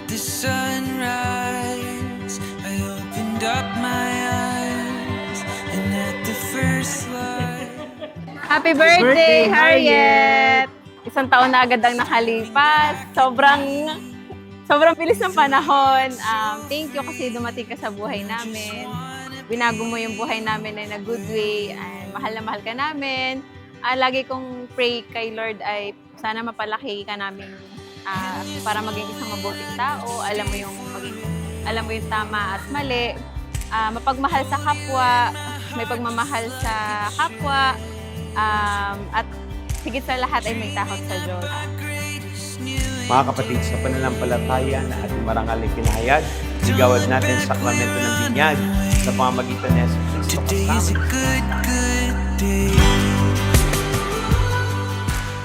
the sunrise, I opened up my eyes, and at the first light. Happy birthday, Harriet! Isang taon na agad ang nakalipas. Sobrang bilis ng panahon. Thank you kasi dumating ka sa buhay namin. Binago mo yung buhay namin in a good way. Mahal na mahal ka namin. Lagi kong pray kay Lord ay sana mapalaki ka namin para maging isang mabuting tao. Alam mo yung tama at mali. Mapagmahal sa kapwa, may pagmamahal sa kapwa, at higit sa lahat ay may takot sa Diyos. Mga kapatid, sa pananampalataya na ating marangal na pinahayag, sigawan natin sa sakramento ng binyag sa pamamagitan ni Jesus Cristo kasama.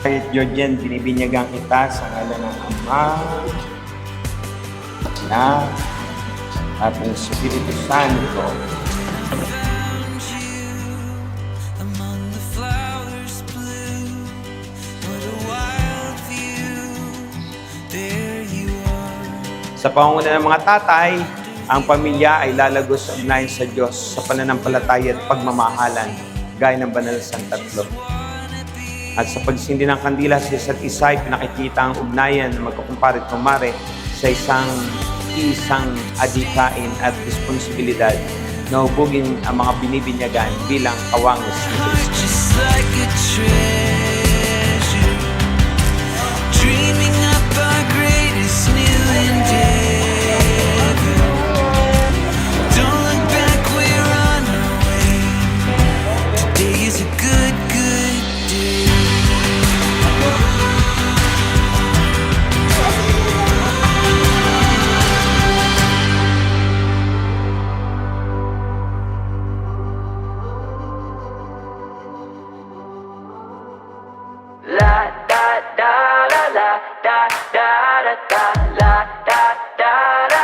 Kahit Georgian, binibinyagan kita sa ngalan ng Ama, na at ng Espiritu Santo. Sa pangunguna ng mga tatay, ang pamilya ay lalagos sa ugnayan sa Diyos sa pananampalataya at pagmamahalan, gaya ng banal sa tatlo. At sa pagsindi ng kandila sa isa't isa ay pinakikita ang ugnayan na magkukumparit kumare sa isang adikain at responsibilidad na hubugin ang mga binibinyagan bilang kawangis ni Kristo. Just like a treasure, dreaming up our greatest new endeavor. Don't look back, we're on our way. Today is a good day. La da da la la da da da da la da da da.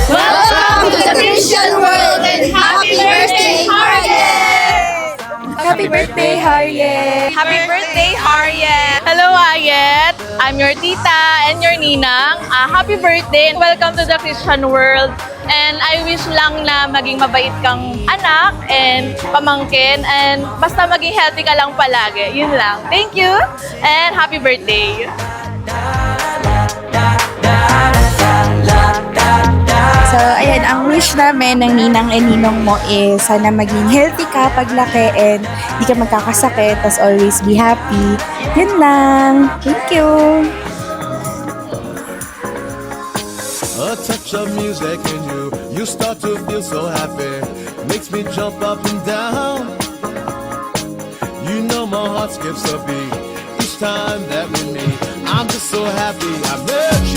Welcome to the Christian world and happy birthday, Harriet! Happy birthday, Harriet! Happy birthday, Harriet! Hello, Harriet! I'm your tita and your ninang. Happy birthday and welcome to the Christian world. And I wish lang na maging mabait kang anak and pamangkin and basta maging healthy ka lang palagi. Yun lang. Thank you and happy birthday! So, ayan, ang wish namin ng ninang and ninong mo is sana maging healthy ka paglaki and di ka magkakasakit, tas always be happy. Yun lang. Thank you! A touch of music in you, you start to feel so happy. Makes me jump up and down. You know my heart skips a beat each time that we meet. I'm just so happy I met you.